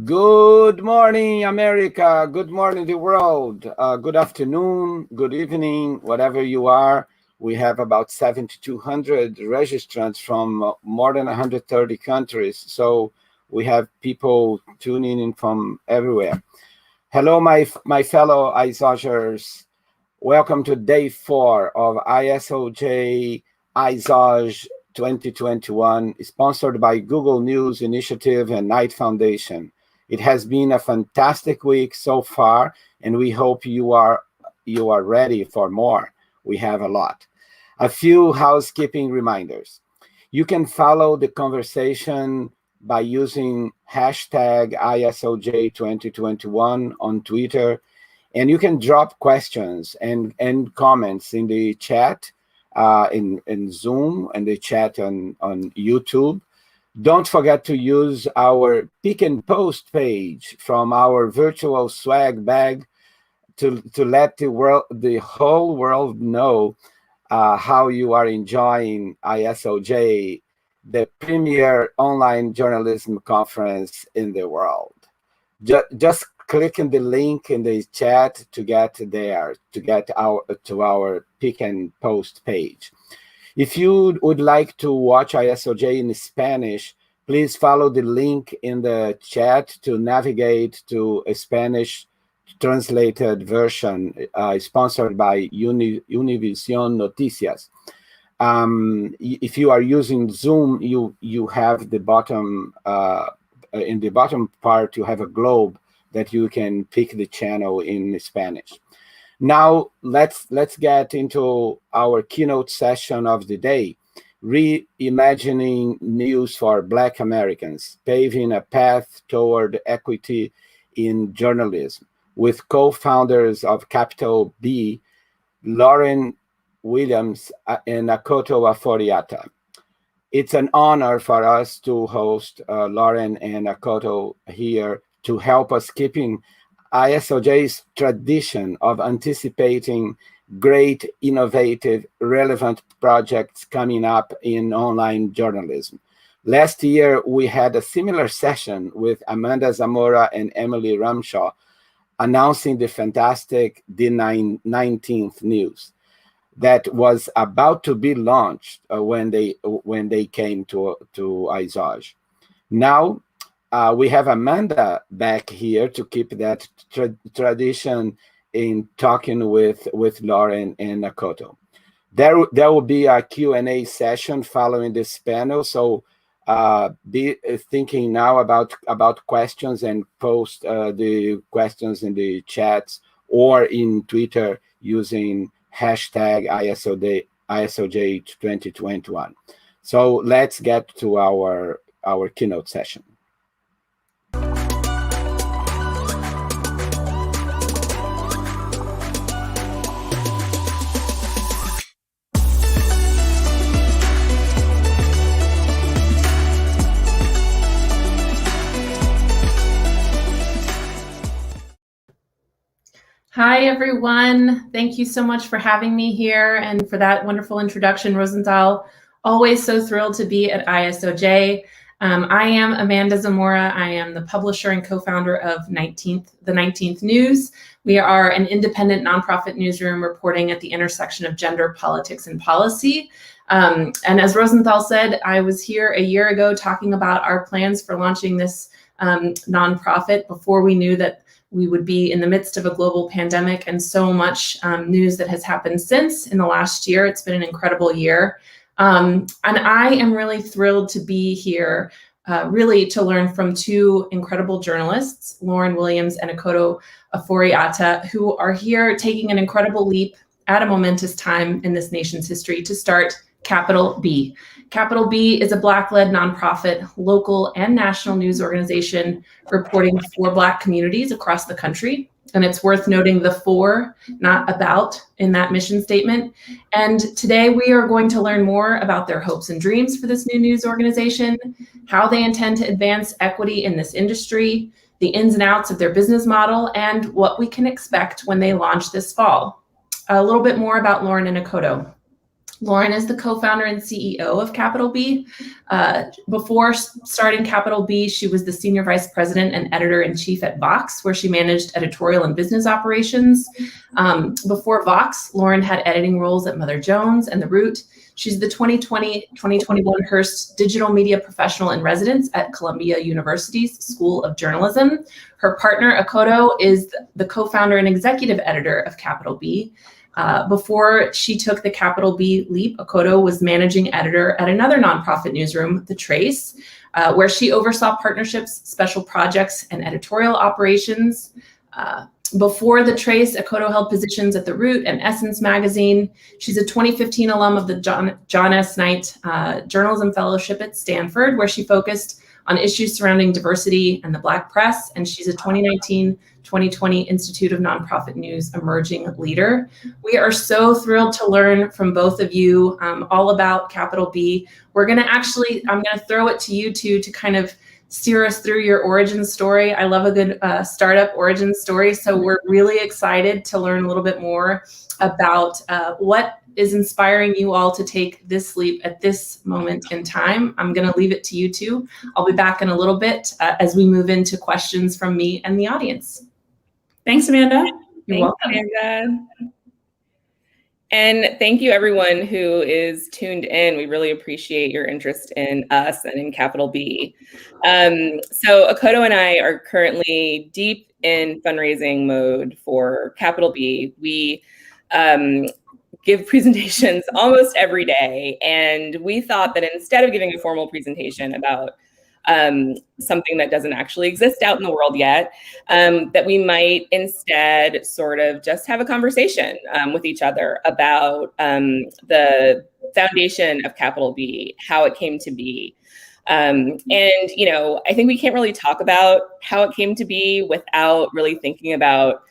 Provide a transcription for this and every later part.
Good morning, America. Good morning, the world. Good afternoon, good evening, whatever you are. We have about 7,200 registrants from more than 130 countries. So we have people tuning in from everywhere. Hello, my fellow ISOJers. Welcome to day 4 of ISOJ ISOJ 2021, sponsored by Google News Initiative and Knight Foundation. It has been a fantastic week so far, and we hope you are ready for more. We have a lot. A few housekeeping reminders. You can follow the conversation by using hashtag ISOJ2021 on Twitter, and you can drop questions and comments in the chat, in Zoom, and the chat on YouTube. Don't forget to use our pick and post page from our virtual swag bag to let the whole world know how you are enjoying ISOJ, the premier online journalism conference in the world. Just click on the link in the chat to get there, to get to our pick and post page. If you would like to watch ISOJ in Spanish, please follow the link in the chat to navigate to a Spanish translated version sponsored by Univision Noticias. If you are using Zoom, you have the bottom, in the bottom part, you have a globe that you can pick the channel in Spanish. Now, let's get into our keynote session of the day, Reimagining News for Black Americans, Paving a Path Toward Equity in Journalism, with co-founders of Capital B, Lauren Williams and Akoto Ofori-Atta. It's an honor for us to host Lauren and Akoto here to help us keeping ISOJ's tradition of anticipating great, innovative, relevant projects coming up in online journalism. Last year, we had a similar session with Amanda Zamora and Emily Ramshaw announcing the fantastic D19th news. that was about to be launched when they came to ISOJ. Now we have Amanda back here to keep that tradition in talking with Lauren and Akoto. There will be a Q&A session following this panel, so be thinking now about questions and post the questions in the chats or in Twitter using hashtag ISOJ 2021. So let's get to our keynote session. Hi, everyone. Thank you so much for having me here and for that wonderful introduction, Rosenthal. Always so thrilled to be at ISOJ. I am Amanda Zamora. I am the publisher and co-founder of the 19th News. We are an independent nonprofit newsroom reporting at the intersection of gender, politics, and policy. And as Rosenthal said, I was here a year ago talking about our plans for launching this nonprofit before we knew that we would be in the midst of a global pandemic, and so much news that has happened since in the last year. It's been an incredible year. And I am really thrilled to be here, really to learn from two incredible journalists, Lauren Williams and Akoto Ofori-Atta, who are here taking an incredible leap at a momentous time in this nation's history to start Capital B. Capital B is a Black-led nonprofit, local and national news organization reporting for Black communities across the country. And it's worth noting the for, not about, in that mission statement. And today we are going to learn more about their hopes and dreams for this new news organization, how they intend to advance equity in this industry, the ins and outs of their business model, and what we can expect when they launch this fall. A little bit more about Lauren and Akoto. Lauren is the co-founder and CEO of Capital B. Before starting Capital B, she was the senior vice president and editor-in-chief at Vox, where she managed editorial and business operations. Before Vox, Lauren had editing roles at Mother Jones and The Root. She's the 2020-2021 Hearst Digital Media Professional in Residence at Columbia University's School of Journalism. Her partner, Akoto, is the co-founder and executive editor of Capital B. Before she took the Capital B leap, Akoto was managing editor at another nonprofit newsroom, The Trace, where she oversaw partnerships, special projects, and editorial operations. Before The Trace, Akoto held positions at The Root and Essence Magazine. She's a 2015 alum of the John S. Knight Journalism Fellowship at Stanford, where she focused on issues surrounding diversity and the Black press, and she's a 2019-2020 Institute of Nonprofit News Emerging Leader. We are so thrilled to learn from both of you all about Capital B. I'm gonna throw it to you two to kind of steer us through your origin story. I love a good startup origin story, so we're really excited to learn a little bit more about what is inspiring you all to take this leap at this moment in time. I'm going to leave it to you two. I'll be back in a little bit as we move into questions from me and the audience. Thanks, Amanda. You're welcome. Amanda. And thank you, everyone who is tuned in. We really appreciate your interest in us and in Capital B. So Akoto and I are currently deep in fundraising mode for Capital B. We give presentations almost every day. And we thought that instead of giving a formal presentation about something that doesn't actually exist out in the world yet, that we might instead sort of just have a conversation with each other about the foundation of Capital B, how it came to be. And, you know, I think we can't really talk about how it came to be without really thinking about,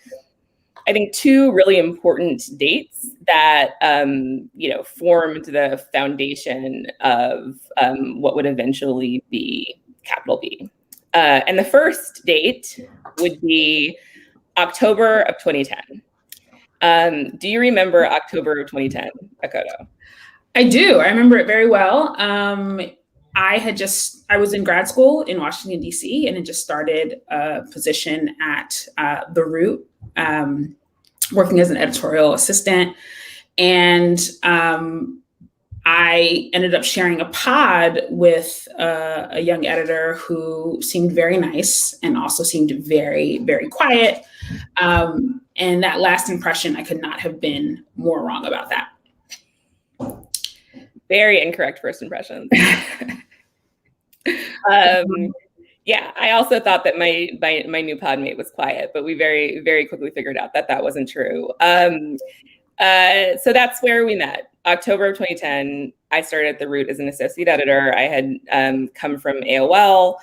I think, two really important dates that, you know, formed the foundation of what would eventually be Capital B. And the first date would be October of 2010. Do you remember October of 2010, Akoto? I do. I remember it very well. I was in grad school in Washington, D.C., and had just started a position at The Root, working as an editorial assistant. And I ended up sharing a pod with a young editor who seemed very nice and also seemed very, very quiet. And that last impression, I could not have been more wrong about that. Very incorrect first impressions. Yeah, I also thought that my new podmate was quiet, but we very, very quickly figured out that that wasn't true. So that's where we met. October of 2010, I started at The Root as an associate editor. I had come from AOL,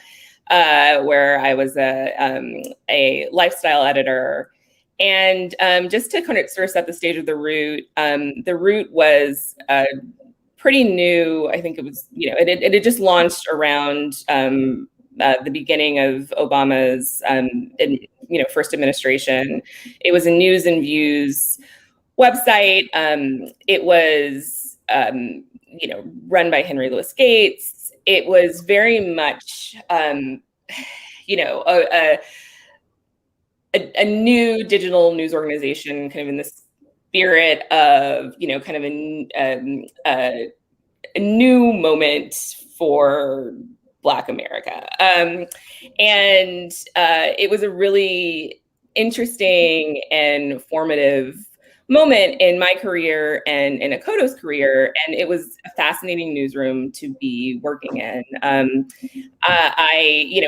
where I was a lifestyle editor. And just to kind of sort of set the stage of The Root was pretty new. I think it was, it had just launched around the beginning of Obama's first administration. It was a news and views website. It was run by Henry Louis Gates. It was very much a new digital news organization, kind of in the spirit of kind of a new moment for Black America. And it was a really interesting and formative moment in my career and in Akoto's career. And it was a fascinating newsroom to be working in.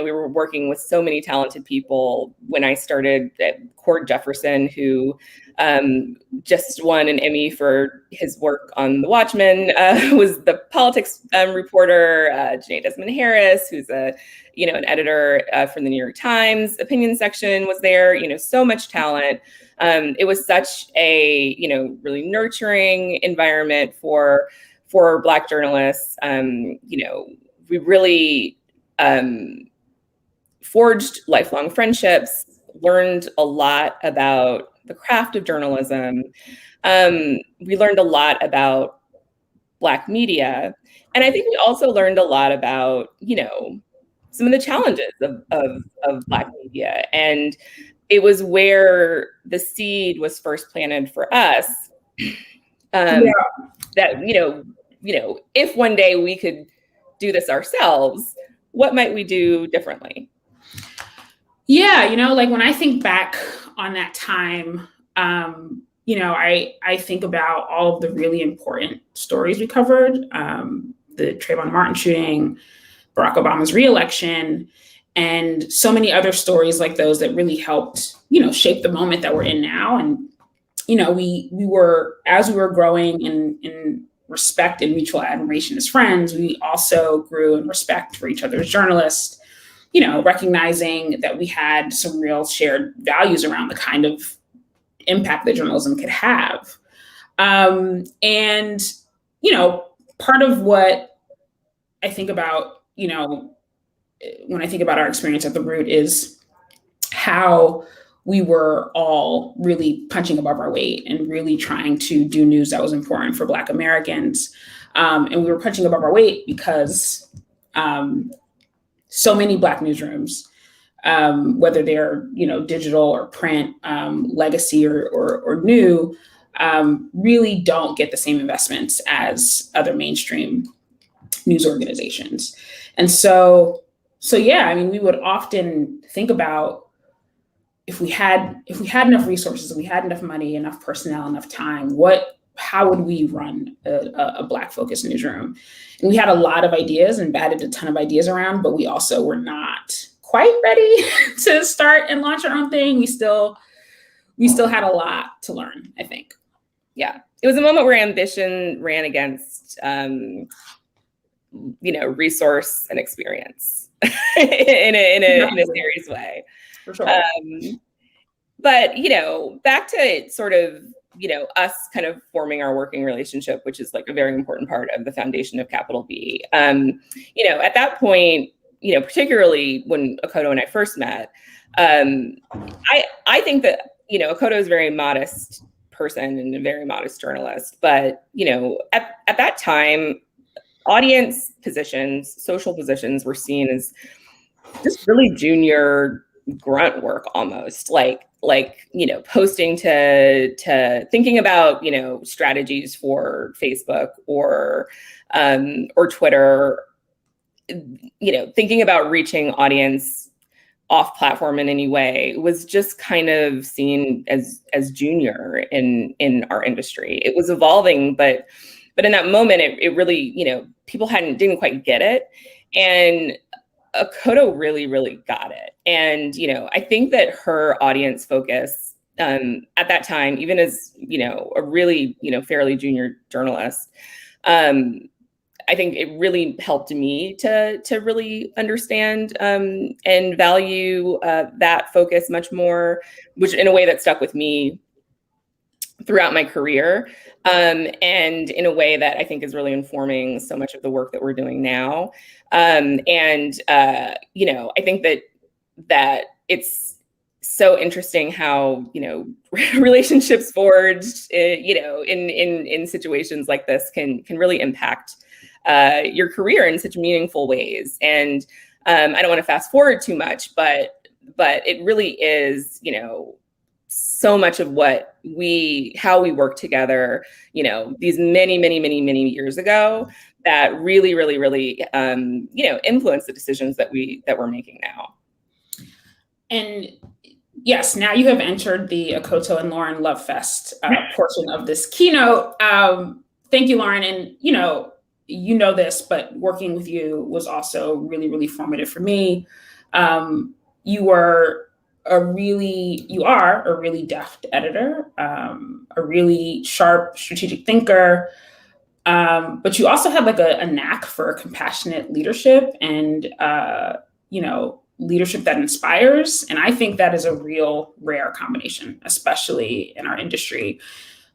We were working with so many talented people when I started at Cord Jefferson, who just won an Emmy for his work on The Watchmen, was the politics reporter. Janae Desmond Harris, who's an editor for the New York Times opinion section, was there. So much talent. It was such a really nurturing environment for Black journalists. We really forged lifelong friendships, learned a lot about the craft of journalism. We learned a lot about Black media. And I think we also learned a lot about, some of the challenges of Black media. And it was where the seed was first planted for us. That, if one day we could do this ourselves, what might we do differently? Yeah, when I think back on that time, I think about all of the really important stories we covered, the Trayvon Martin shooting, Barack Obama's reelection, and so many other stories like those that really helped, shape the moment that we're in now. And, we were, as we were growing in respect and mutual admiration as friends, we also grew in respect for each other as journalists, recognizing that we had some real shared values around the kind of impact that journalism could have. And, part of what I think about, when I think about our experience at The Root is how we were all really punching above our weight and really trying to do news that was important for Black Americans. And we were punching above our weight because so many Black newsrooms, whether they're digital or print, legacy or new, really don't get the same investments as other mainstream news organizations. And so yeah, we would often think about if we had enough resources, if we had enough money, enough personnel, enough time, how would we run a Black focused newsroom? And we had a lot of ideas and batted a ton of ideas around, but we also were not quite ready to start and launch our own thing. We still had a lot to learn, I think. Yeah, it was a moment where ambition ran against, resource and experience in a serious way. For sure. But, back to sort of, us kind of forming our working relationship, which is like a very important part of the foundation of Capital B. At that point, particularly when Akoto and I first met, I think that, Akoto is a very modest person and a very modest journalist. But, at that time, audience positions, social positions were seen as just really junior grunt work almost. Like like, posting to thinking about, strategies for Facebook or Twitter, thinking about reaching audience off platform in any way was just kind of seen as junior in our industry. It was evolving, but in that moment, it really, people didn't quite get it. And Akoto really, really got it. And, I think that her audience focus at that time, even as, a really, fairly junior journalist, I think it really helped me to really understand and value that focus much more, which in a way that stuck with me throughout my career, and in a way that I think is really informing so much of the work that we're doing now. I think that it's so interesting how, relationships forged, in situations like this can really impact your career in such meaningful ways. And I don't want to fast forward too much, but it really is, so much of how we work together, these many years ago that really, really, really, influence the decisions that we're making now. And yes, now you have entered the Akoto and Lauren Love Fest portion of this keynote. Thank you, Lauren. And, you know this, but working with you was also really, really formative for me. You are a really deft editor, a really sharp strategic thinker, but you also have like a knack for compassionate leadership and leadership that inspires. And I think that is a real rare combination, especially in our industry.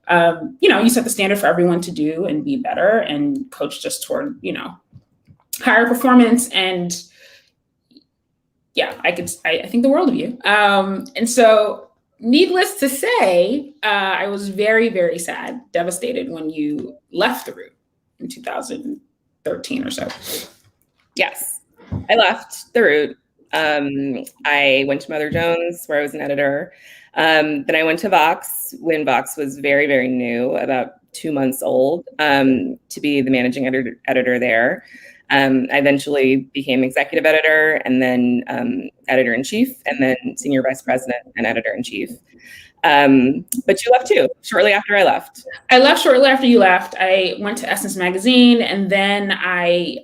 You set the standard for everyone to do and be better and coach us toward, higher performance. And yeah, I think the world of you. And so needless to say, I was very, very sad, devastated when you left the Root in 2013 or so. Yes, I left the Root. I went to Mother Jones, where I was an editor. Then I went to Vox when Vox was very, very new, about 2 months old, to be the managing editor there. I eventually became executive editor and then editor-in-chief and then senior vice president and editor-in-chief. But you left too, shortly after I left. I left shortly after you left. I went to Essence Magazine and then I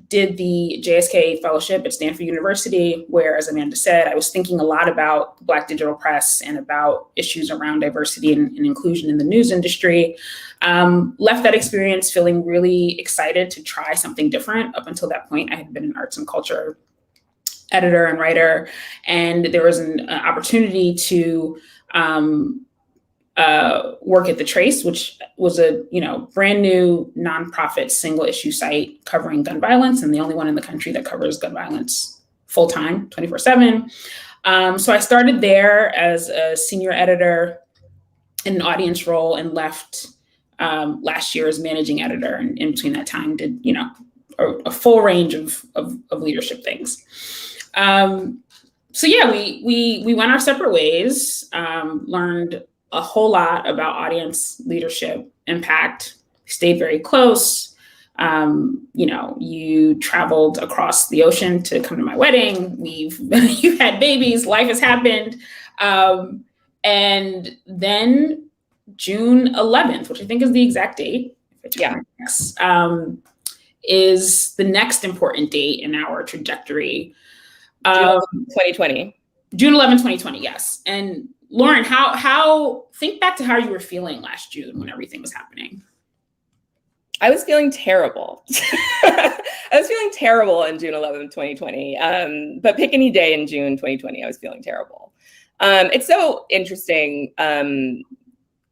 did the JSK Fellowship at Stanford University, where, as Amanda said, I was thinking a lot about Black digital press and about issues around diversity and inclusion in the news industry. Left that experience feeling really excited to try something different. Up until that point, I had been an arts and culture editor and writer, and there was an opportunity to work at The Trace, which was a brand new nonprofit single issue site covering gun violence, and the only one in the country that covers gun violence full time, 24/7. So I started there as a senior editor in an audience role and left last year as managing editor, and in between that time did a full range of leadership things. So yeah, we went our separate ways, learned a whole lot about audience leadership impact, stayed very close. You traveled across the ocean to come to my wedding. You've had babies, life has happened. And then June 11th, which I think is the exact date, is the next important date in our trajectory. June 2020. June 11, 2020, yes. And Lauren, think back to how you were feeling last June when everything was happening. I was feeling terrible. I was feeling terrible on June 11th, 2020. But pick any day in June 2020, I was feeling terrible. It's so interesting. In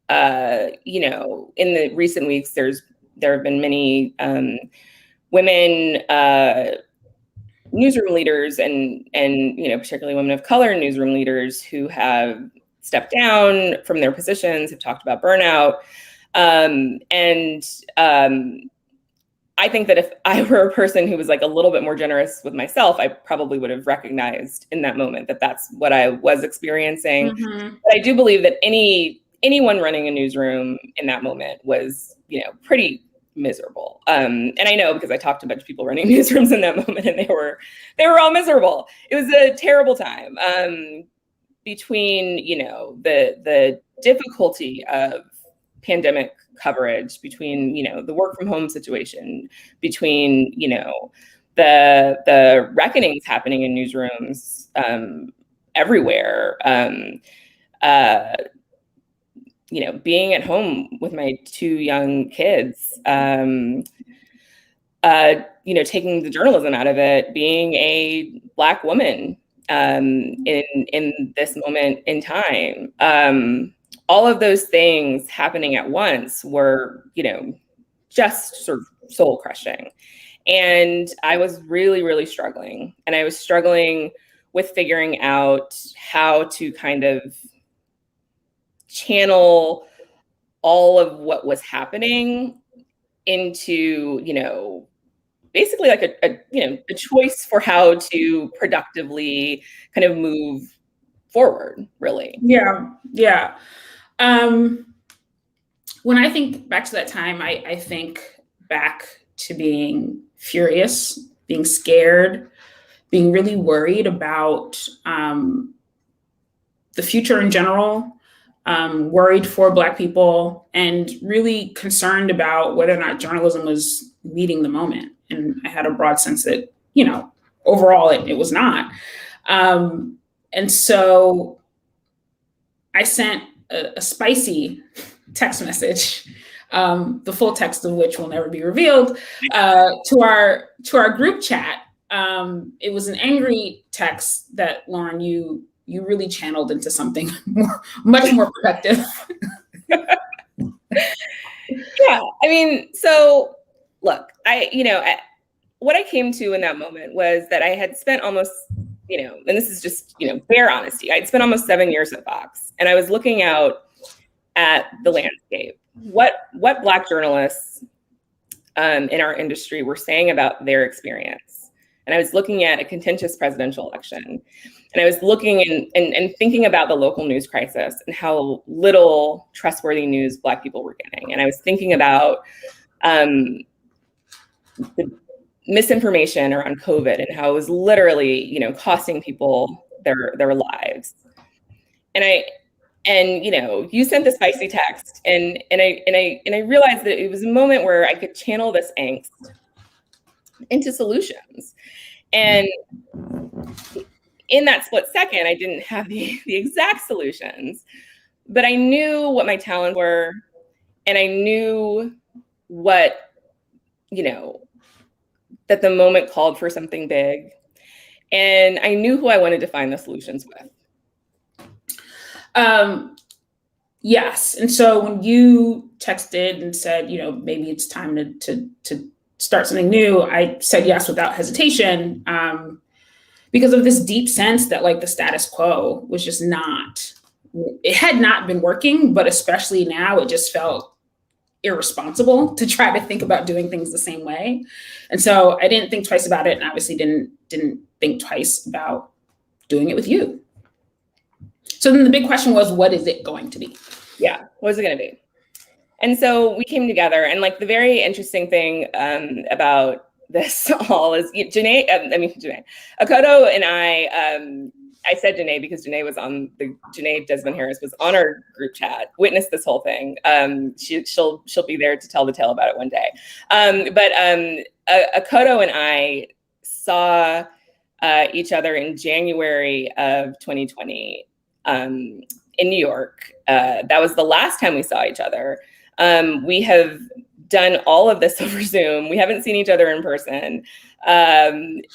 the recent weeks, there have been many women newsroom leaders and particularly women of color newsroom leaders who have stepped down from their positions, have talked about burnout. I think that if I were a person who was like a little bit more generous with myself, I probably would have recognized in that moment that that's what I was experiencing. Mm-hmm. But I do believe that anyone running a newsroom in that moment was, pretty miserable. And I know because I talked to a bunch of people running newsrooms in that moment, and they were all miserable. It was a terrible time. Between, the difficulty of pandemic coverage, between, the work from home situation, between, the reckonings happening in newsrooms everywhere, being at home with my 2 young kids, taking the journalism out of it, being a Black woman in this moment in time. All of those things happening at once were, just sort of soul crushing. And I was really, really struggling. And I was struggling with figuring out how to kind of channel all of what was happening into, basically like a choice for how to productively kind of move forward, really. Yeah. When I think back to that time, I think back to being furious, being scared, being really worried about the future in general, worried for Black people, and really concerned about whether or not journalism was meeting the moment. And I had a broad sense that, overall it was not. And so I sent a spicy text message, the full text of which will never be revealed, to our group chat. It was an angry text that, Lauren, you really channeled into something much more productive. Yeah, I mean, so look, what I came to in that moment was that I had spent almost, and this is just, bare honesty, I'd spent almost 7 years at Fox, and I was looking out at the landscape. What Black journalists in our industry were saying about their experience. And I was looking at a contentious presidential election. And I was looking and thinking about the local news crisis and how little trustworthy news Black people were getting. And I was thinking about the misinformation around COVID and how it was literally, costing people their lives. And you sent the spicy text, and I realized that it was a moment where I could channel this angst into solutions. And in that split second, I didn't have the exact solutions, but I knew what my talents were, and I knew what, that the moment called for something big, and I knew who I wanted to find the solutions with. Yes. And so when you texted and said, maybe it's time to start something new, I said yes without hesitation, because of this deep sense that like the status quo was just it had not been working, but especially now it just felt irresponsible to try to think about doing things the same way. And so I didn't think twice about it, and obviously didn't think twice about doing it with you. So then the big question was, what is it going to be? Yeah, what is it going to be? And so we came together, and like the very interesting thing about this all is Janae, Akoto and I said Janae because Janae Desmond Harris was on our group chat, witnessed this whole thing. She'll be there to tell the tale about it one day. But Akoto and I saw each other in January of 2020 in New York. That was the last time we saw each other. We have done all of this over Zoom. We haven't seen each other in person. And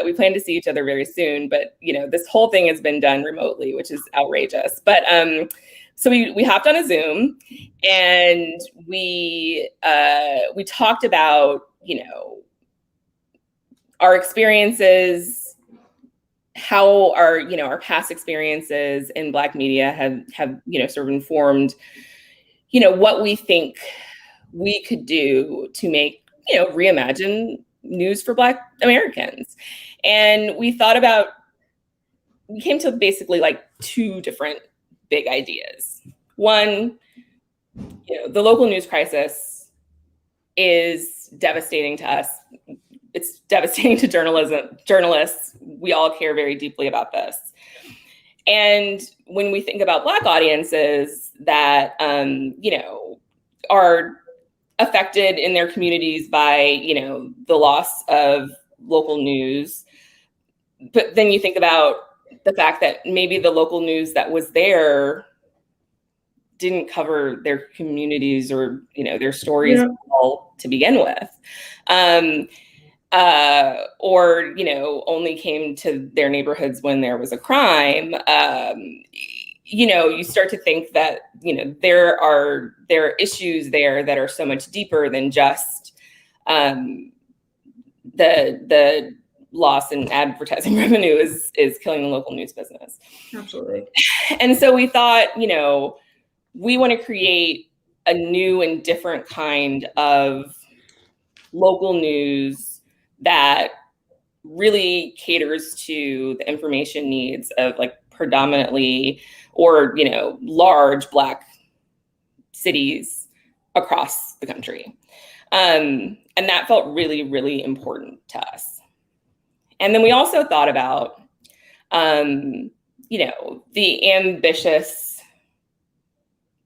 we plan to see each other very soon. But, this whole thing has been done remotely, which is outrageous. But so we hopped on a Zoom, and we talked about, our experiences, how our past experiences in Black media have sort of informed, what we think we could do to make reimagine news for Black Americans. And we came to basically like two different big ideas. One, the local news crisis is devastating to us. It's devastating to journalists. We all care very deeply about this. And when we think about Black audiences that, are affected in their communities by, the loss of local news, but then you think about the fact that maybe the local news that was there didn't cover their communities or, their stories well to begin with. Or, only came to their neighborhoods when there was a crime. You start to think that, there are issues there that are so much deeper than just the loss in advertising revenue is killing the local news business. Absolutely. And so we thought, we want to create a new and different kind of local news that really caters to the information needs of like predominantly or, large Black cities across the country. And that felt really, really important to us. And then we also thought about, the ambitious,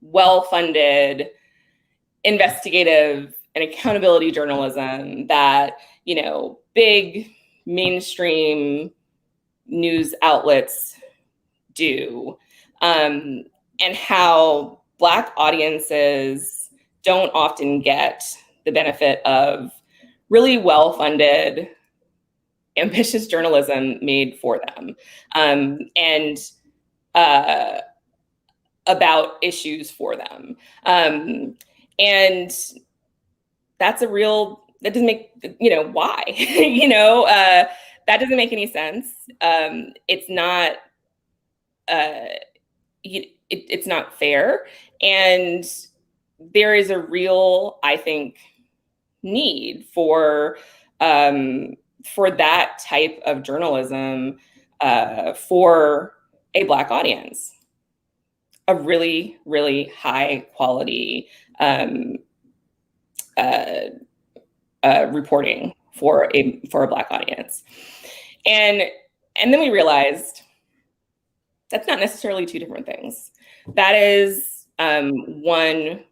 well-funded, investigative and accountability journalism that, big mainstream news outlets do, and how Black audiences don't often get the benefit of really well-funded, ambitious journalism made for them, and about issues for them. And that's that doesn't make, why? That doesn't make any sense. It's not, it's not fair. And there is a real, I think, need for that type of journalism for a Black audience, a really, really high quality reporting for a Black audience. And then we realized that's not necessarily two different things. That is one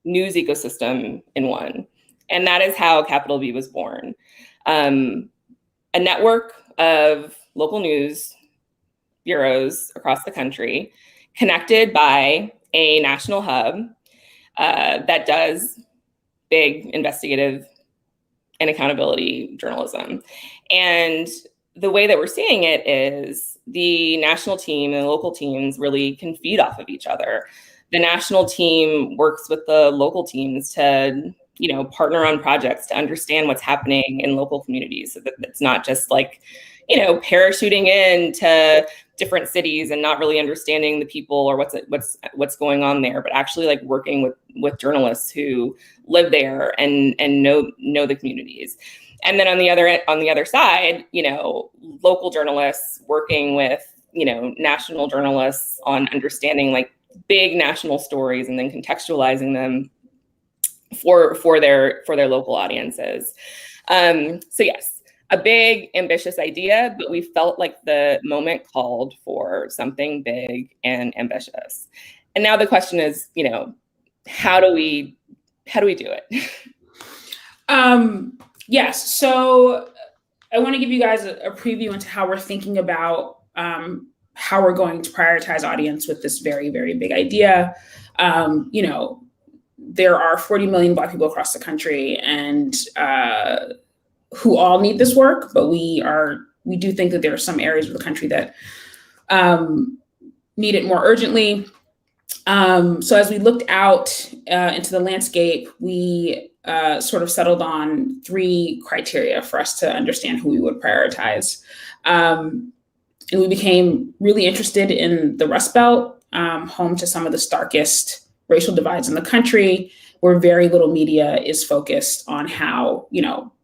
news ecosystem in one. And that is how Capital B was born. A network of local news bureaus across the country connected by a national hub that does big investigative and accountability journalism. And the way that we're seeing it is the national team and the local teams really can feed off of each other. The national team works with the local teams to, partner on projects to understand what's happening in local communities, so that it's not just like, parachuting into different cities and not really understanding the people or what's going on there, but actually like working with journalists who live there and know the communities. And then on the other side, local journalists working with, national journalists on understanding like big national stories and then contextualizing them for their local audiences. So yes, a big, ambitious idea, but we felt like the moment called for something big and ambitious. And now the question is, how do we do it? Yes. So I want to give you guys a preview into how we're thinking about how we're going to prioritize audience with this very, very big idea. There are 40 million Black people across the country, and who all need this work, but we do think that there are some areas of the country that need it more urgently. So as we looked out into the landscape, we sort of settled on 3 criteria for us to understand who we would prioritize. And we became really interested in the Rust Belt, home to some of the starkest racial divides in the country, where very little media is focused on how,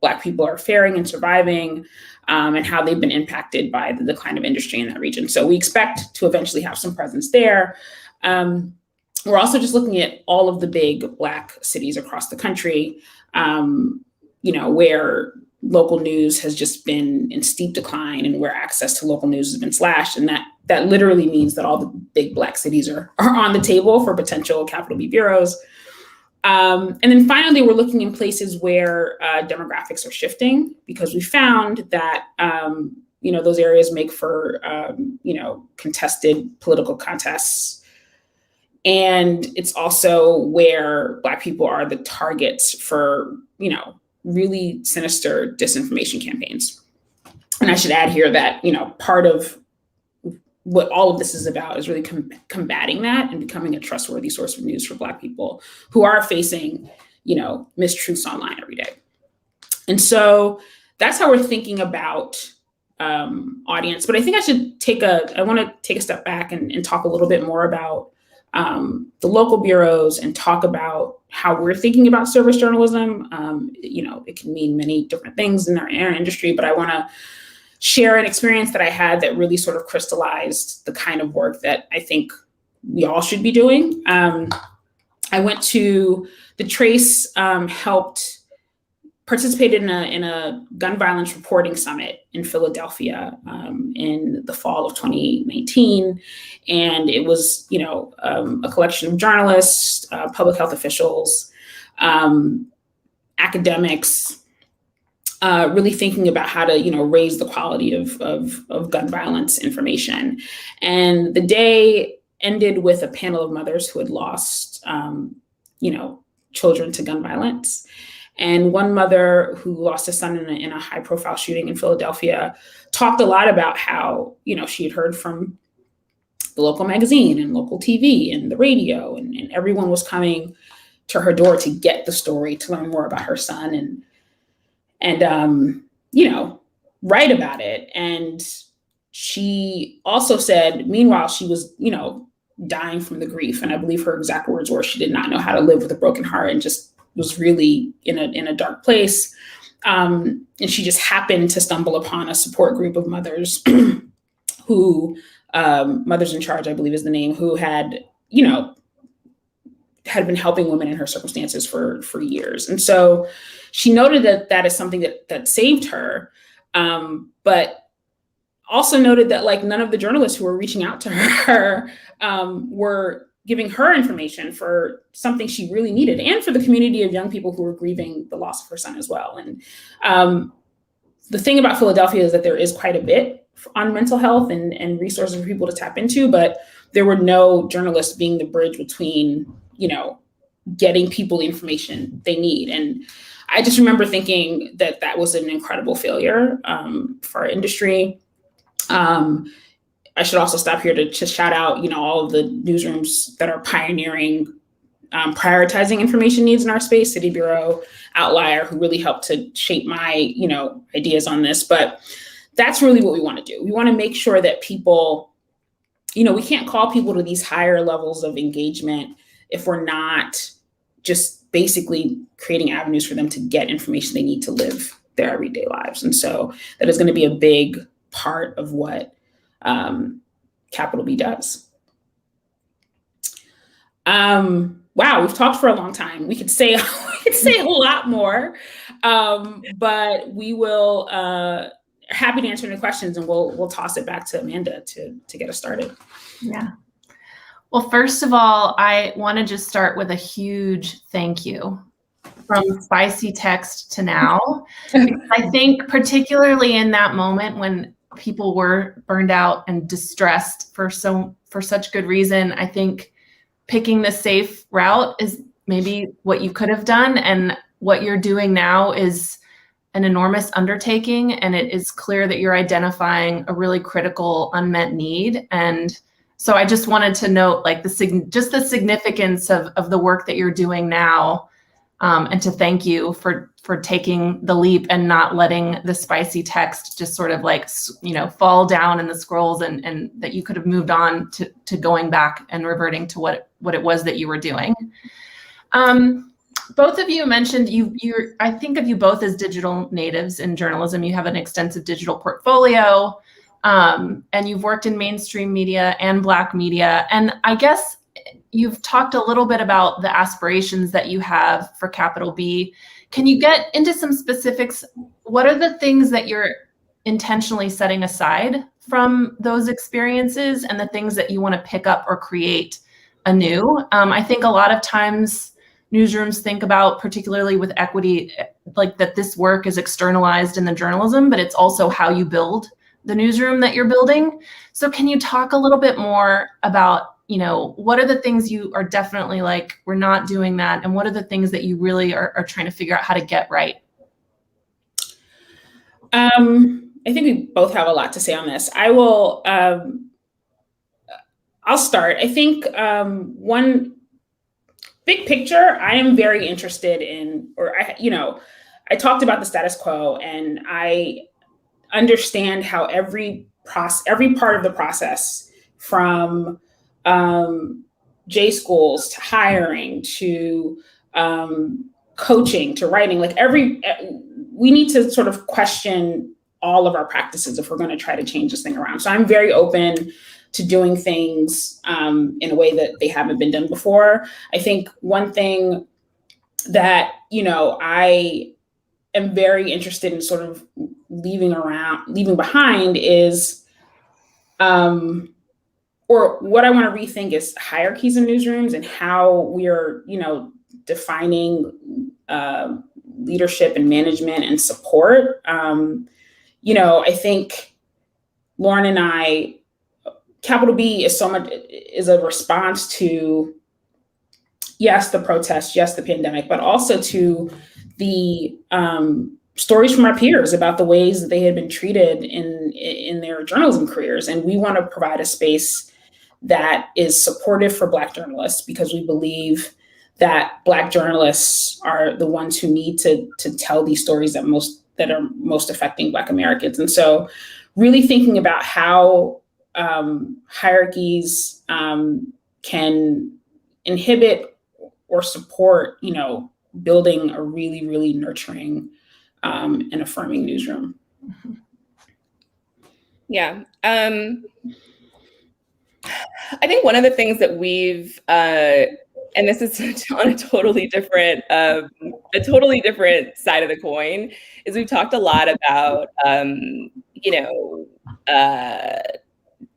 Black people are faring and surviving, and how they've been impacted by the decline of industry in that region. So we expect to eventually have some presence there. We're also just looking at all of the big Black cities across the country, where local news has just been in steep decline and where access to local news has been slashed. And that literally means that all the big Black cities are on the table for potential capital B bureaus. And then finally, we're looking in places where demographics are shifting, because we found that, those areas make for, contested political contests. And it's also where Black people are the targets for, really sinister disinformation campaigns. And I should add here that, part of what all of this is about is really combating that and becoming a trustworthy source of news for Black people who are facing, mistruths online every day. And so that's how we're thinking about audience. But I think I want to take a step back and talk a little bit more about the local bureaus and talk about how we're thinking about service journalism. It can mean many different things in our industry, but I want to share an experience that I had that really sort of crystallized the kind of work that I think we all should be doing. I went to the Trace, participated in a gun violence reporting summit in Philadelphia in the fall of 2019. And it was, a collection of journalists, public health officials, academics, really thinking about how to, raise the quality of gun violence information. And the day ended with a panel of mothers who had lost, children to gun violence. And one mother who lost a son in a high profile shooting in Philadelphia talked a lot about how, she had heard from the local magazine and local TV and the radio, and everyone was coming to her door to get the story, to learn more about her son and write about it. And she also said, meanwhile, she was, dying from the grief. And I believe her exact words were, she did not know how to live with a broken heart and just was really in a dark place. And she just happened to stumble upon a support group of mothers who, Mothers in Charge, I believe is the name, who had been helping women in her circumstances for years. And so she noted that is something that saved her, but also noted that none of the journalists who were reaching out to her were giving her information for something she really needed, and for the community of young people who were grieving the loss of her son as well. And the thing about Philadelphia is that there is quite a bit on mental health and resources for people to tap into, but there were no journalists being the bridge between, getting people the information they need. And I just remember thinking that was an incredible failure for our industry. I should also stop here to shout out, all of the newsrooms that are pioneering, prioritizing information needs in our space, City Bureau, Outlier, who really helped to shape my, ideas on this. But that's really what we want to do. We want to make sure that people, we can't call people to these higher levels of engagement if we're not just basically creating avenues for them to get information they need to live their everyday lives. And so that is going to be a big part of what Capital B does. Wow, we've talked for a long time. We could say a lot more, but we will happy to answer any questions, and we'll toss it back to Amanda to get us started. Yeah. Well, first of all, I want to just start with a huge thank you from spicy text to now. I think particularly in that moment when people were burned out and distressed for such good reason, I think picking the safe route is maybe what you could have done. And what you're doing now is an enormous undertaking. And it is clear that you're identifying a really critical unmet need. And so I just wanted to note just the significance of the work that you're doing now, and to thank you for taking the leap and not letting the spicy text just sort of fall down in the scrolls, and that you could have moved on to going back and reverting to what it was that you were doing. Both of you mentioned I think of you both as digital natives in journalism. You have an extensive digital portfolio, and you've worked in mainstream media and Black media. And I guess you've talked a little bit about the aspirations that you have for Capital B. Can you get into some specifics? What are the things that you're intentionally setting aside from those experiences and the things that you want to pick up or create anew? I think a lot of times newsrooms think about, particularly with equity, like that this work is externalized in the journalism, but it's also how you build the newsroom that you're building. So can you talk a little bit more about, what are the things you are definitely like, we're not doing that, and what are the things that you really are trying to figure out how to get right? I think we both have a lot to say on this. I'll start. I think one big picture, I am very interested in, I talked about the status quo, and I understand how every part of the process, from J schools to hiring to coaching to writing, we need to sort of question all of our practices if we're going to try to change this thing around. So I'm very open to doing things in a way that they haven't been done before. I think one thing that, I am very interested in sort of leaving behind is, or what I want to rethink is hierarchies in newsrooms and how we are, defining leadership and management and support. I think Lauren and I, Capital B is a response to, yes, the protests, yes, the pandemic, but also to the stories from our peers about the ways that they had been treated in their journalism careers. And we want to provide a space that is supportive for Black journalists, because we believe that Black journalists are the ones who need to tell these stories that are most affecting Black Americans. And so really thinking about how hierarchies can inhibit or support, building a really, really nurturing and affirming newsroom. Yeah. I think one of the things that we've, and this is on a totally different side of the coin, is we've talked a lot about,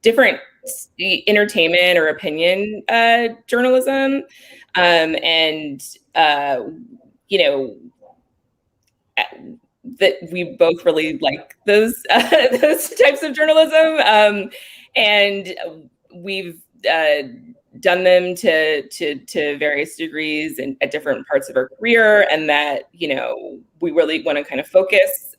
different entertainment or opinion journalism, that we both really like those types of journalism, and we've done them to various degrees and at different parts of our career, and that we really want to kind of focus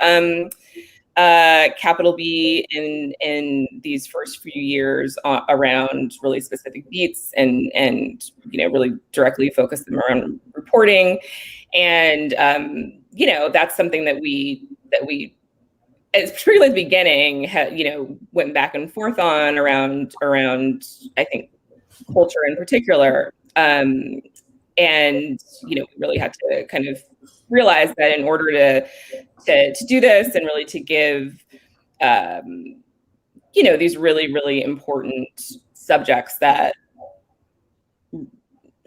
Capital B in these first few years around really specific beats and really directly focus them around reporting, and that's something that we particularly at the beginning went back and forth on around I think culture in particular, and we really had to kind of realize that in order to do this and really to give these really, really important subjects that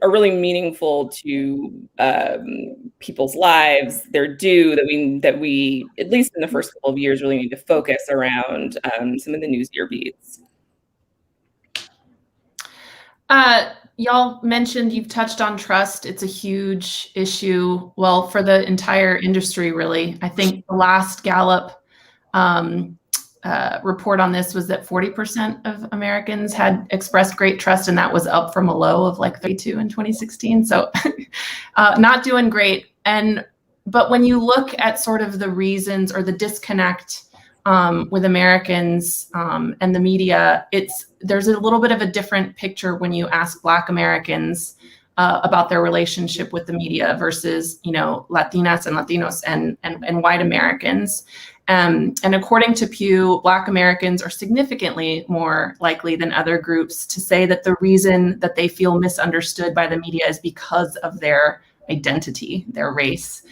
are really meaningful to people's lives, they're due, that we at least in the first couple of years really need to focus around some of the newsier beats. Y'all mentioned, you've touched on trust. It's a huge issue, well, for the entire industry, really. I think the last Gallup report on this was that 40% of Americans had expressed great trust, and that was up from a low of like 32 in 2016. So not doing great. But when you look at sort of the reasons or the disconnect with Americans and the media, there's a little bit of a different picture when you ask Black Americans about their relationship with the media versus, Latinas and Latinos and white Americans. And according to Pew, Black Americans are significantly more likely than other groups to say that the reason that they feel misunderstood by the media is because of their identity, their race.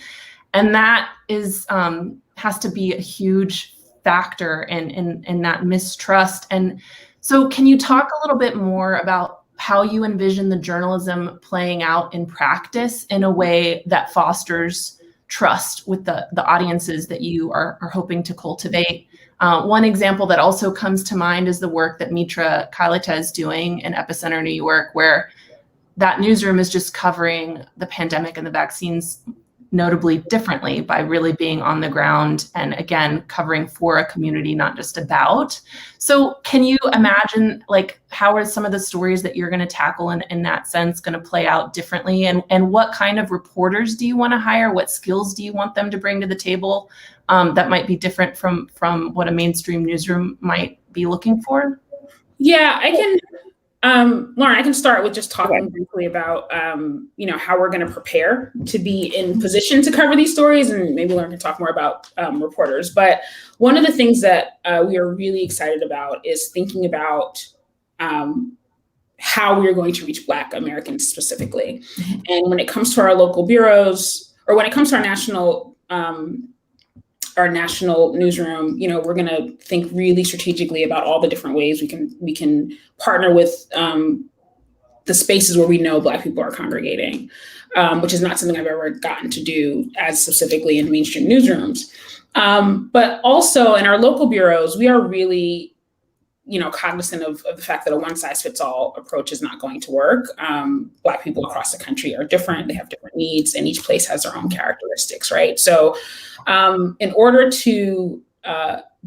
And that is has to be a huge factor in that mistrust. And so can you talk a little bit more about how you envision the journalism playing out in practice in a way that fosters trust with the audiences that you are hoping to cultivate? One example that also comes to mind is the work that Mitra Kailata is doing in Epicenter, New York, where that newsroom is just covering the pandemic and the vaccines notably differently by really being on the ground and, again, covering for a community, not just about. So can you imagine, like, how are some of the stories that you're going to tackle in that sense going to play out differently? And what kind of reporters do you want to hire? What skills do you want them to bring to the table that might be different from what a mainstream newsroom might be looking for? Yeah, I can. Lauren, I can start with just talking briefly about, how we're going to prepare to be in position to cover these stories, and maybe Lauren can talk more about reporters. But one of the things that we are really excited about is thinking about how we are going to reach Black Americans specifically. And when it comes to our local bureaus, or when it comes to our national newsroom, we're going to think really strategically about all the different ways we can partner with the spaces where we know Black people are congregating, which is not something I've ever gotten to do as specifically in mainstream newsrooms. But also in our local bureaus, we are really cognizant of the fact that a one-size-fits-all approach is not going to work. Black people across the country are different. They have different needs, and each place has their own characteristics, right? So in order to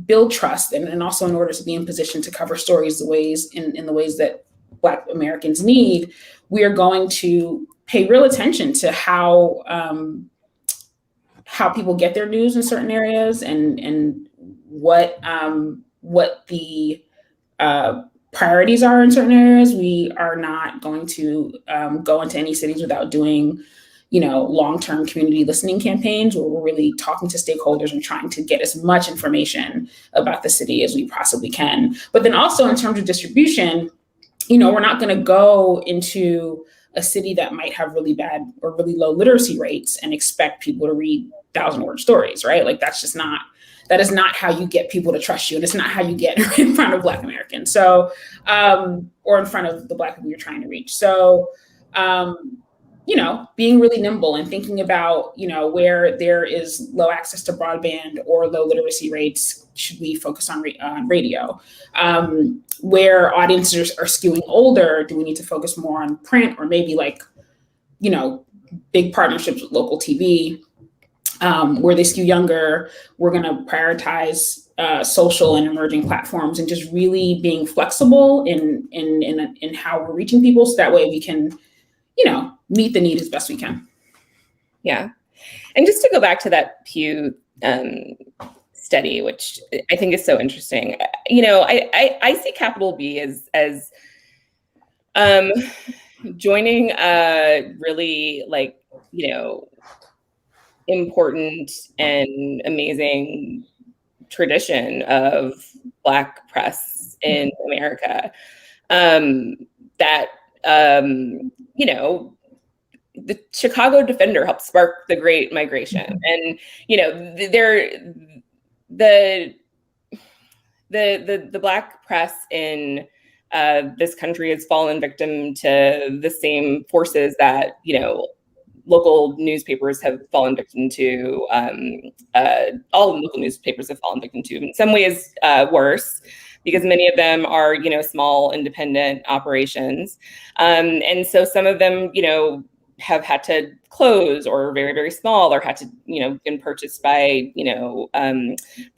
build trust and also in order to be in position to cover stories in the ways that Black Americans need, we are going to pay real attention to how people get their news in certain areas and what the priorities are in certain areas. We are not going to go into any cities without doing, long-term community listening campaigns where we're really talking to stakeholders and trying to get as much information about the city as we possibly can. But then also in terms of distribution, we're not going to go into a city that might have really bad or really low literacy rates and expect people to read 1,000-word stories, right? Like that is not how you get people to trust you. And it's not how you get in front of Black Americans. So, or in front of the Black people you're trying to reach. So, being really nimble and thinking about, where there is low access to broadband or low literacy rates, should we focus on radio? Where audiences are skewing older, do we need to focus more on print or maybe big partnerships with local TV? Where they skew younger, we're going to prioritize social and emerging platforms and just really being flexible in how we're reaching people, so that way we can, meet the need as best we can. Yeah, and just to go back to that Pew study, which I think is so interesting. I see capital B as joining a really important and amazing tradition of Black press in America. The Chicago Defender helped spark the Great Migration, and the Black press in this country has fallen victim to the same forces that local newspapers have fallen victim to. All the local newspapers have fallen victim to. In some ways, worse, because many of them are small independent operations, and so some of them have had to close or very, very small, or had to been purchased by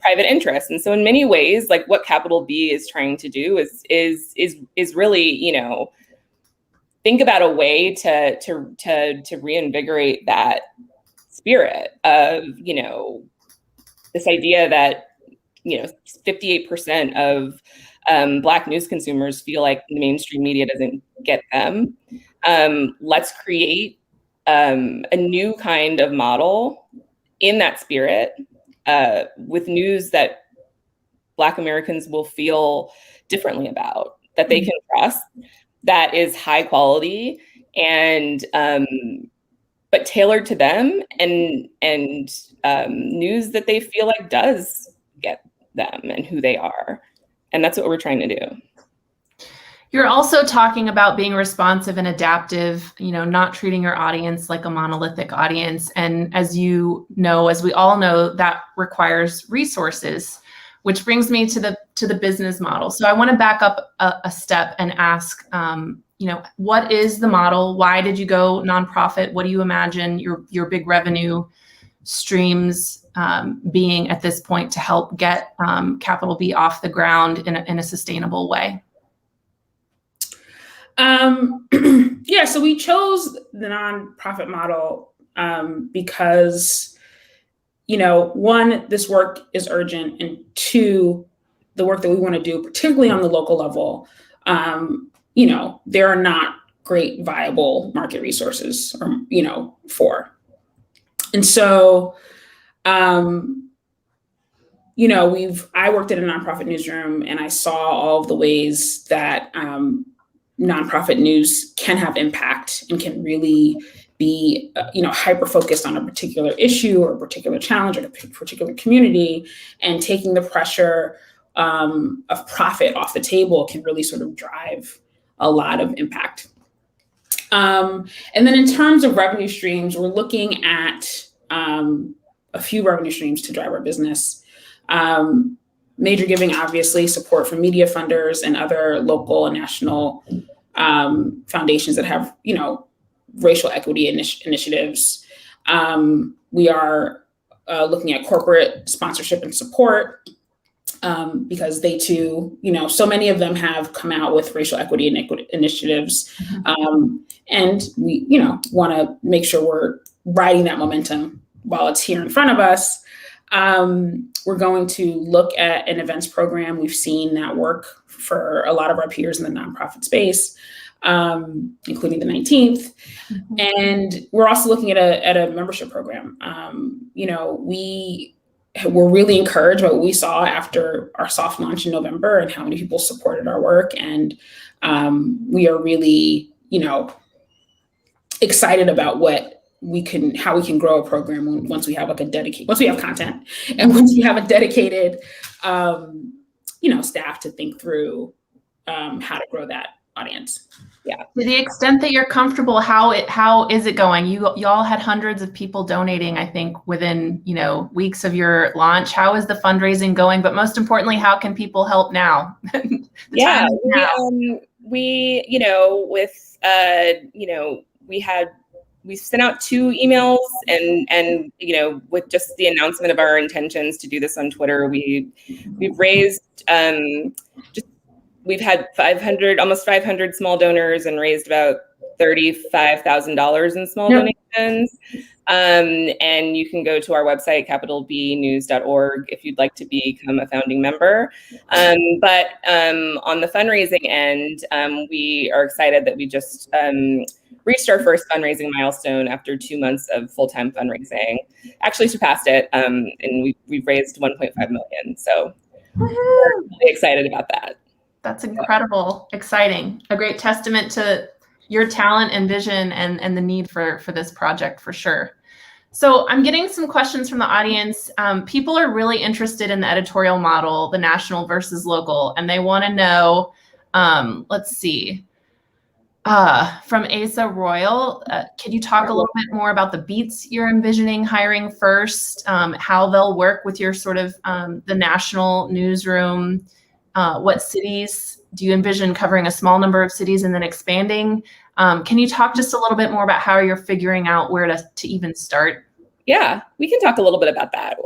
private interests. And so in many ways, like what capital B is trying to do is really think about a way to reinvigorate that spirit of this idea that 58% of Black news consumers feel like the mainstream media doesn't get them. Let's create a new kind of model in that spirit, with news that Black Americans will feel differently about, that they can trust, that is high quality, and but tailored to them and news that they feel like does get them and who they are. And that's what we're trying to do. You're also talking about being responsive and adaptive, not treating your audience like a monolithic audience. And as you know, as we all know, that requires resources, which brings me to the business model. So I want to back up a step and ask, what is the model? Why did you go nonprofit? What do you imagine your big revenue streams being at this point to help get Capital B off the ground in a sustainable way? Yeah, so we chose the nonprofit model because, one, this work is urgent, and two, the work that we want to do, particularly on the local level, there are not great viable market resources, for. And so, I worked at a nonprofit newsroom, and I saw all of the ways that nonprofit news can have impact and can really be, hyper-focused on a particular issue or a particular challenge or a particular community, and taking the pressure of profit off the table can really sort of drive a lot of impact. And then in terms of revenue streams, we're looking at a few revenue streams to drive our business. Major giving, obviously, support from media funders and other local and national foundations that have, racial equity initiatives. We are looking at corporate sponsorship and support because they too, so many of them have come out with racial equity initiatives. And we, want to make sure we're riding that momentum while it's here in front of us. We're going to look at an events program. We've seen that work for a lot of our peers in the nonprofit space, including the 19th. And we're also looking at a membership program. We were really encouraged by what we saw after our soft launch in November and how many people supported our work. And we are really, excited about how we can grow a program once we have once we have content and once we have a dedicated, staff to think through how to grow that audience. Yeah. To the extent that you're comfortable, how is it going? Y'all had hundreds of people donating, I think, within, weeks of your launch. How is the fundraising going? But most importantly, how can people help now? We sent out 2 emails and with just the announcement of our intentions to do this on Twitter, we've raised we've had almost 500 small donors and raised about $35,000 in small donations. And you can go to our website, capitalbnews.org, if you'd like to become a founding member. But on the fundraising end, we are excited that we just reached our first fundraising milestone after 2 months of full-time fundraising. Actually surpassed it, and we've raised $1.5 million. So we're really excited about that. That's incredible, exciting, a great testament to your talent and vision and the need for this project for sure. So I'm getting some questions from the audience. People are really interested in the editorial model, the national versus local, and they want to know, let's see, from Asa Royal, can you talk a little bit more about the beats you're envisioning hiring first, how they'll work with your sort of the national newsroom? What cities do you envision covering? A small number of cities and then expanding? Can you talk just a little bit more about how you're figuring out where to even start? Yeah, we can talk a little bit about that.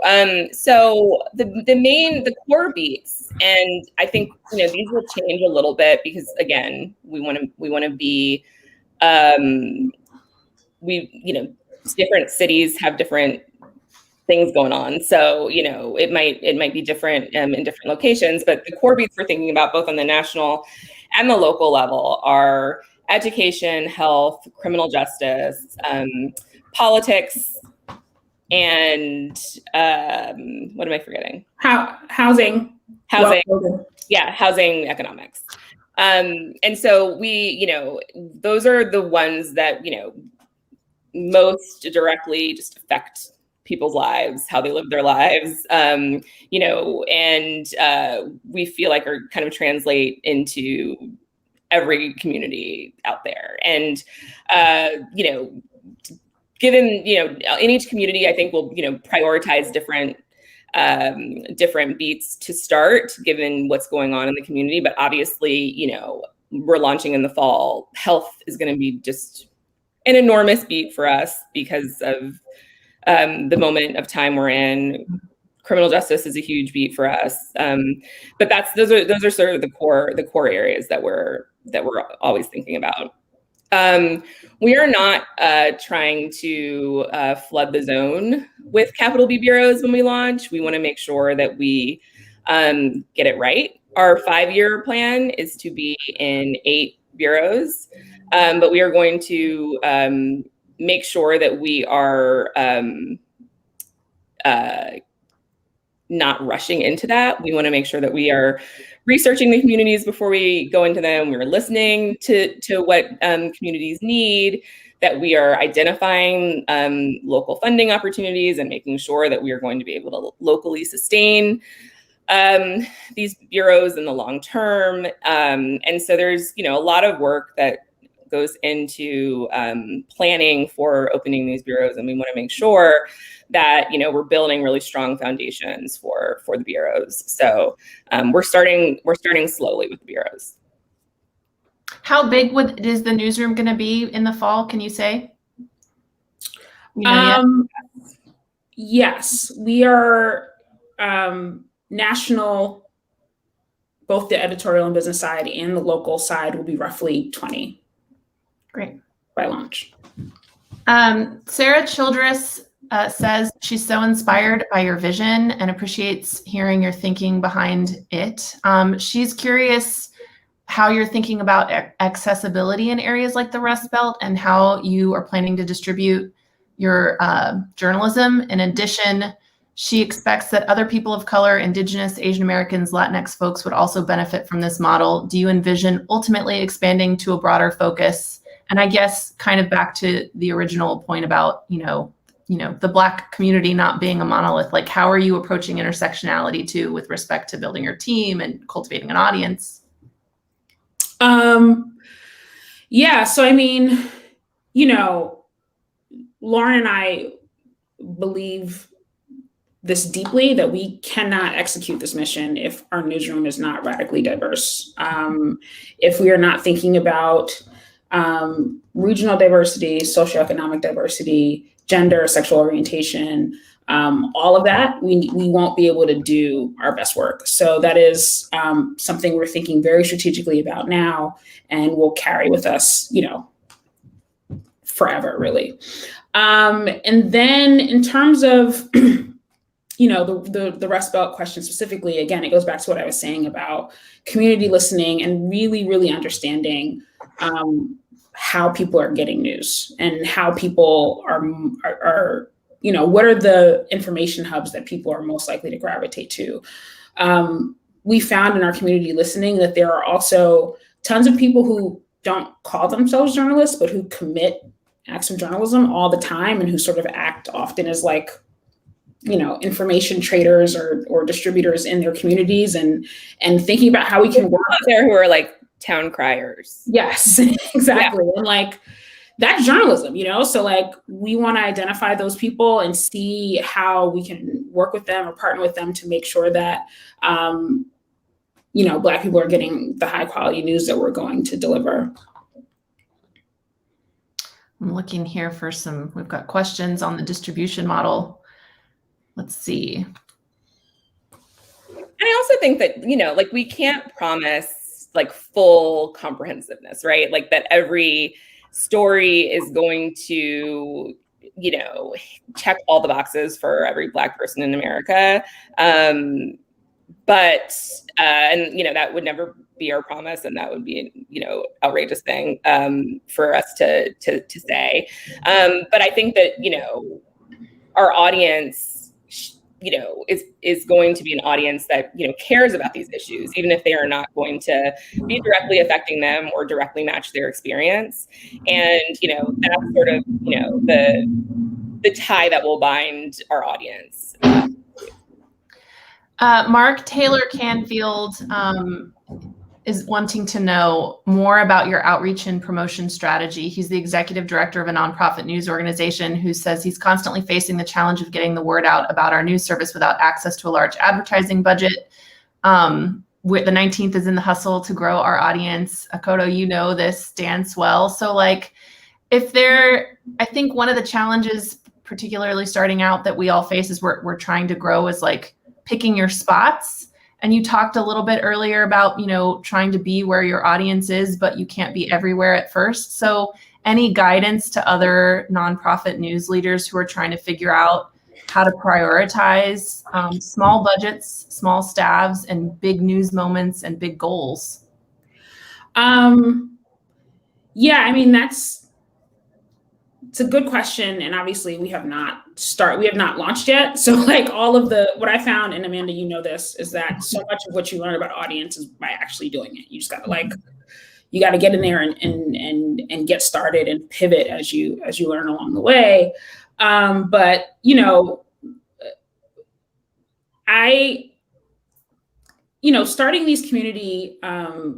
So the core beats, and I think these will change a little bit because again, we want to be different cities have different things going on. So, it might be different in different locations, but the core beats we're thinking about both on the national and the local level are education, health, criminal justice, politics, and what am I forgetting? Housing. Yeah, housing economics. And so those are the ones that, most directly just affect people's lives, how they live their lives, you know, and we feel like are kind of translate into every community out there. And, you know, given, you know, in each community, I think we'll, you know, prioritize different beats to start, given what's going on in the community. But obviously, you know, we're launching in the fall. Health is going to be just an enormous beat for us because of the moment of time we're in. Criminal justice is a huge beat for us, but those are sort of the core areas that we're always thinking about. We are not trying to flood the zone with capital B bureaus when we launch. We want to make sure that we get it right. Our 5-year plan is to be in 8 bureaus, but we are going to make sure that we are not rushing into that. We want to make sure that we are researching the communities before we go into them. We're listening to what communities need, that we are identifying local funding opportunities and making sure that we are going to be able to locally sustain these bureaus in the long term. And so there's, you know, a lot of work that goes into planning for opening these bureaus, and we want to make sure that, you know, we're building really strong foundations for the bureaus. So we're starting slowly with the bureaus. How big is the newsroom going to be in the fall? Can you say? Yes, we are national. Both the editorial and business side and the local side will be roughly 20. Great. By launch. Sarah Childress says she's so inspired by your vision and appreciates hearing your thinking behind it. She's curious how you're thinking about accessibility in areas like the Rust Belt and how you are planning to distribute your journalism. In addition, she expects that other people of color, Indigenous, Asian Americans, Latinx folks would also benefit from this model. Do you envision ultimately expanding to a broader focus? And I guess kind of back to the original point about, you know, the Black community not being a monolith, like how are you approaching intersectionality too with respect to building your team and cultivating an audience? Yeah, so I mean, you know, Lauren and I believe this deeply, that we cannot execute this mission if our newsroom is not radically diverse. If we are not thinking about regional diversity, socioeconomic diversity, gender, sexual orientation, all of that, we won't be able to do our best work. So that is something we're thinking very strategically about now, and will carry with us, you know, forever, really. And then in terms of, you know, the Rust Belt question specifically, again, it goes back to what I was saying about community listening and really, really understanding how people are getting news and how people are, you know, what are the information hubs that people are most likely to gravitate to. We found in our community listening that there are also tons of people who don't call themselves journalists, but who commit acts of journalism all the time and who sort of act often as like, you know, information traders or distributors in their communities, and thinking about how we can work out there who are like town criers. Yes, exactly. Yeah. And like, that's journalism, you know? So like, we want to identify those people and see how we can work with them or partner with them to make sure that, you know, Black people are getting the high quality news that we're going to deliver. I'm looking here for we've got questions on the distribution model. Let's see. And I also think that, you know, like we can't promise like full comprehensiveness, right? Like that every story is going to, you know, check all the boxes for every Black person in America. But, and, you know, that would never be our promise, and that would be, you know, outrageous thing for us to say. But I think that, you know, our audience, is going to be an audience that, cares about these issues, even if they are not going to be directly affecting them or directly match their experience. And, that's sort of, the tie that will bind our audience. Mark Taylor Canfield is wanting to know more about your outreach and promotion strategy. He's the executive director of a nonprofit news organization who says he's constantly facing the challenge of getting the word out about our news service without access to a large advertising budget. The 19th is in the hustle to grow our audience. Akoto, this dance well. So I think one of the challenges, particularly starting out, that we all face is we're trying to grow is picking your spots. And you talked a little bit earlier about, trying to be where your audience is, but you can't be everywhere at first. So any guidance to other nonprofit news leaders who are trying to figure out how to prioritize small budgets, small staffs, and big news moments and big goals? It's a good question. And obviously we have not launched yet. So all of what I found, and Amanda, this, is that so much of what you learn about audience is by actually doing it. You just gotta you gotta get in there and get started and pivot as you learn along the way. Starting these community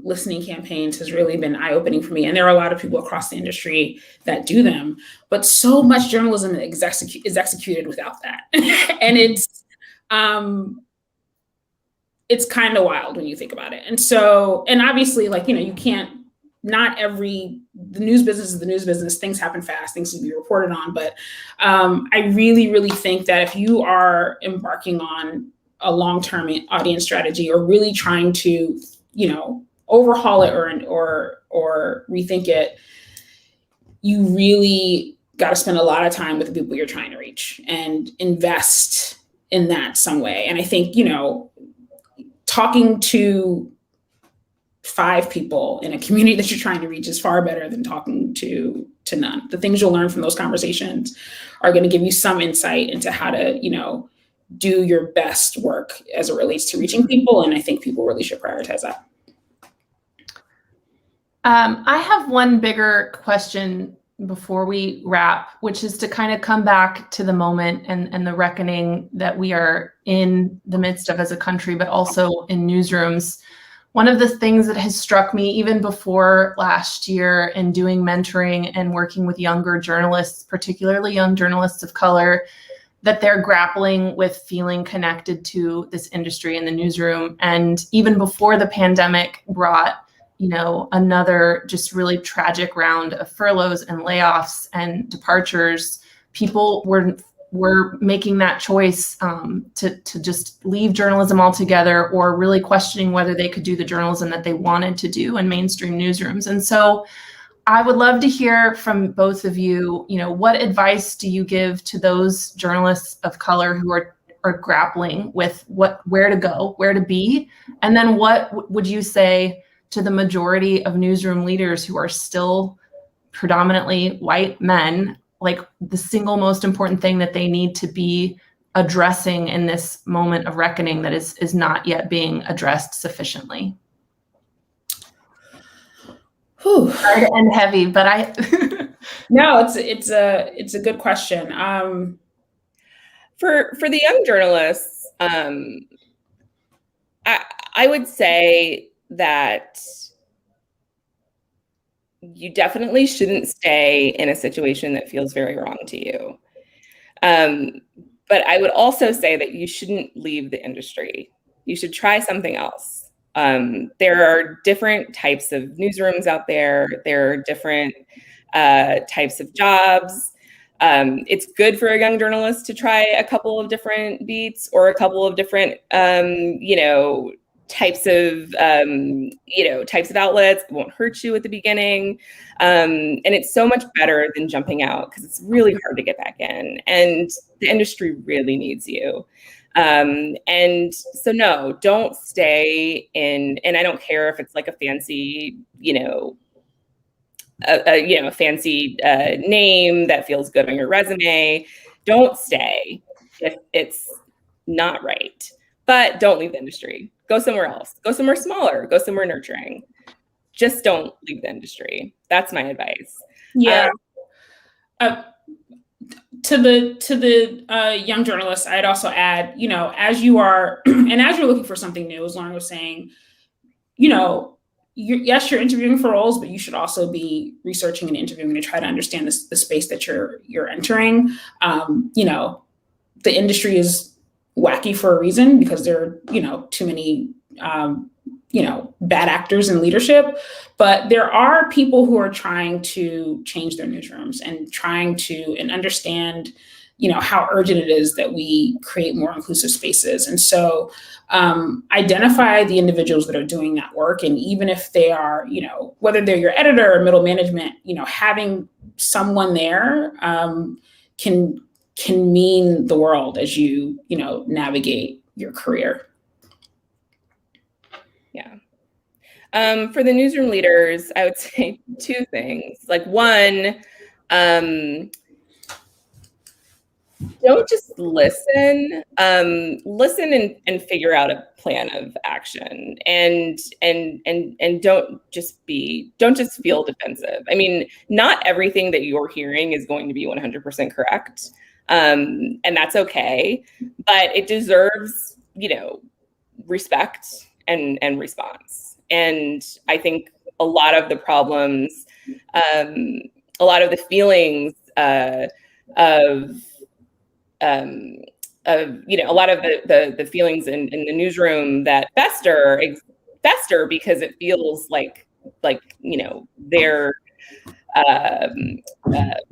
listening campaigns has really been eye-opening for me. And there are a lot of people across the industry that do them, but so much journalism is executed without that. And it's kind of wild when you think about it. And so, and obviously, you can't, the news business is the news business. Things happen fast, things can be reported on. But I really, really think that if you are embarking on a long-term audience strategy or really trying to, overhaul it or rethink it, you really got to spend a lot of time with the people you're trying to reach and invest in that some way. And I think, talking to 5 people in a community that you're trying to reach is far better than talking to none. The things you'll learn from those conversations are going to give you some insight into how to, do your best work as it relates to reaching people. And I think people really should prioritize that. I have one bigger question before we wrap, which is to kind of come back to the moment and the reckoning that we are in the midst of as a country, but also in newsrooms. One of the things that has struck me even before last year in doing mentoring and working with younger journalists, particularly young journalists of color, that they're grappling with feeling connected to this industry in the newsroom. And even before the pandemic brought, another just really tragic round of furloughs and layoffs and departures, people were making that choice to just leave journalism altogether, or really questioning whether they could do the journalism that they wanted to do in mainstream newsrooms. And so I would love to hear from both of you, what advice do you give to those journalists of color who are grappling with where to go, where to be? And then what would you say to the majority of newsroom leaders who are still predominantly white men, the single most important thing that they need to be addressing in this moment of reckoning that is not yet being addressed sufficiently? Hard and heavy, but No, it's a good question. For the young journalists, I would say that you definitely shouldn't stay in a situation that feels very wrong to you. But I would also say that you shouldn't leave the industry. You should try something else. There are different types of newsrooms out there. There are different types of jobs. It's good for a young journalist to try a couple of different beats or a couple of different, types of outlets. It won't hurt you at the beginning. And it's so much better than jumping out, because it's really hard to get back in, and the industry really needs you. And so no, don't stay in, and I don't care if it's a fancy, a fancy name that feels good on your resume. Don't stay if it's not right. But don't leave the industry. Go somewhere else. Go somewhere smaller. Go somewhere nurturing. Just don't leave the industry. That's my advice. Yeah. To the young journalists, I'd also add, as you are, and as you're looking for something new, as Lauren was saying, yes, you're interviewing for roles, but you should also be researching and interviewing to try to understand the space that you're entering. The industry is wacky for a reason because there are, too many, bad actors in leadership, but there are people who are trying to change their newsrooms and trying to understand, how urgent it is that we create more inclusive spaces. And so identify the individuals that are doing that work. And even if they are, whether they're your editor or middle management, having someone there can mean the world as you, navigate your career. Yeah. For the newsroom leaders, I would say two things. Like one, don't just listen. Listen and figure out a plan of action, and don't just feel defensive. I mean, not everything that you're hearing is going to be 100% correct, and that's okay. But it deserves, respect and response. And I think a lot of the problems, a lot of the feelings a lot of the feelings in the newsroom that fester because it feels like they're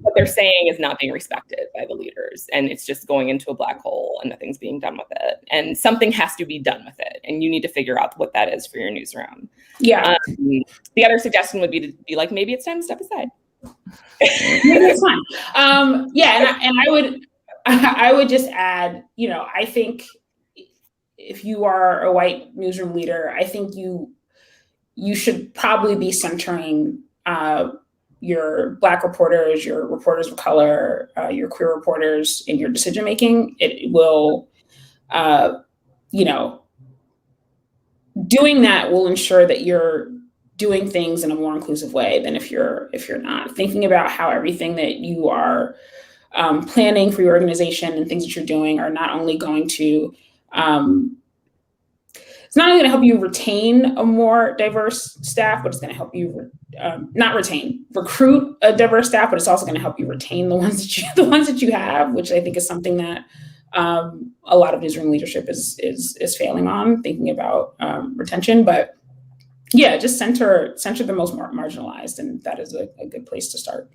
what they're saying is not being respected by the leaders, and it's just going into a black hole and nothing's being done with it. And something has to be done with it, and you need to figure out what that is for your newsroom. Yeah. The other suggestion would be to be like, maybe it's time to step aside. Maybe it's fine. And I would just add, I think if you are a white newsroom leader, I think you should probably be centering your Black reporters, your reporters of color, your queer reporters in your decision making. It will, doing that will ensure that you're doing things in a more inclusive way than if you're not. Thinking about how everything that you are planning for your organization and things that you're doing are not only going to it's not only going to help you retain a more diverse staff, but it's going to help you recruit a diverse staff, but it's also going to help you retain the ones that you have, which I think is something that a lot of newsroom leadership is failing on, thinking about retention. But yeah, just center the most marginalized, and that is a good place to start.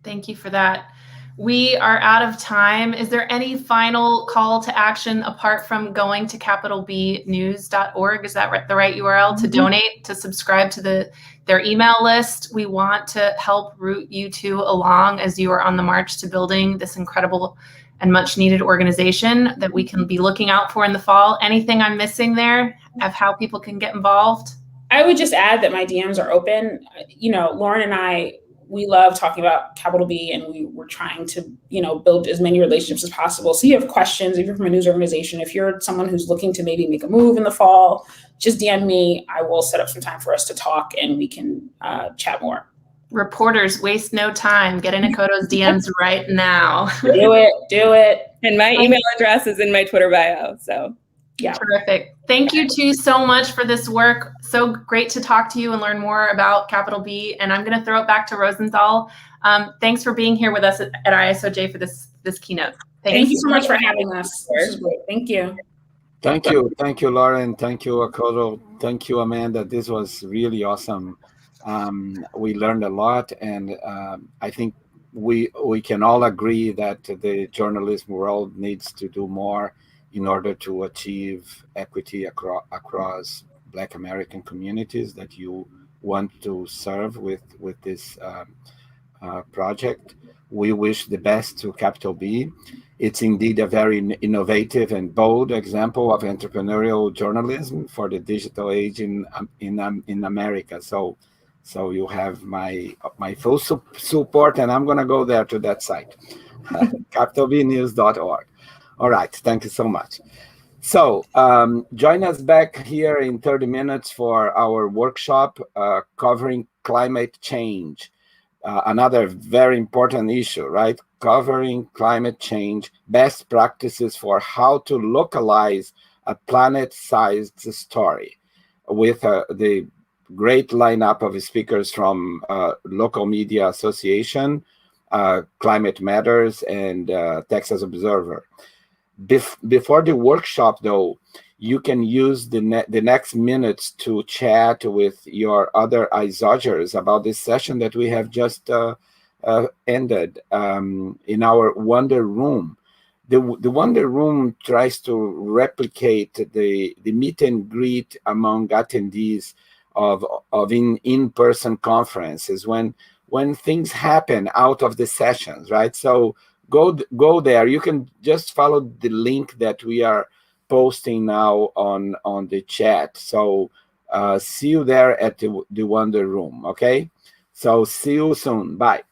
Thank you for that. We are out of time. Is there any final call to action apart from going to capitalbnews.org? Is that the right URL to donate, to subscribe to their email list? We want to help root you two along as you are on the march to building this incredible and much needed organization that we can be looking out for in the fall. Anything I'm missing there of how people can get involved? I would just add that my DMs are open. Lauren and I, we love talking about Capital B, and we're trying to, build as many relationships as possible. So you have questions, if you're from a news organization, if you're someone who's looking to maybe make a move in the fall, just DM me. I will set up some time for us to talk and we can chat more. Reporters, waste no time. Get in Akoto's DMs right now. Do it. And my email address is in my Twitter bio, so. Yeah. Terrific. Thank you two so much for this work. So great to talk to you and learn more about Capital B. And I'm going to throw it back to Rosenthal. Thanks for being here with us at ISOJ for this keynote. Thank you so much for having us. This is great. Thank you. Thank you. Thank you, Lauren. Thank you, Akoto. Thank you, Amanda. This was really awesome. We learned a lot, and I think we can all agree that the journalism world needs to do more in order to achieve equity across Black American communities that you want to serve with this project. We wish the best to Capital B. It's indeed a very innovative and bold example of entrepreneurial journalism for the digital age in America. So you have my full support, and I'm going to go there to that site, capitalbnews.org. All right, thank you so much. So join us back here in 30 minutes for our workshop covering climate change. Another very important issue, right? Covering climate change, best practices for how to localize a planet-sized story, with the great lineup of speakers from Local Media Association, Climate Matters, and Texas Observer. Before the workshop, though, you can use the next minutes to chat with your other ISOJers about this session that we have just ended in our Wonder Room. The Wonder Room tries to replicate the meet and greet among attendees of in-person conferences when things happen out of the sessions, right? So go there. You can just follow the link that we are posting now on the chat. So see you there at the Wonder Room, okay? So see you soon. Bye.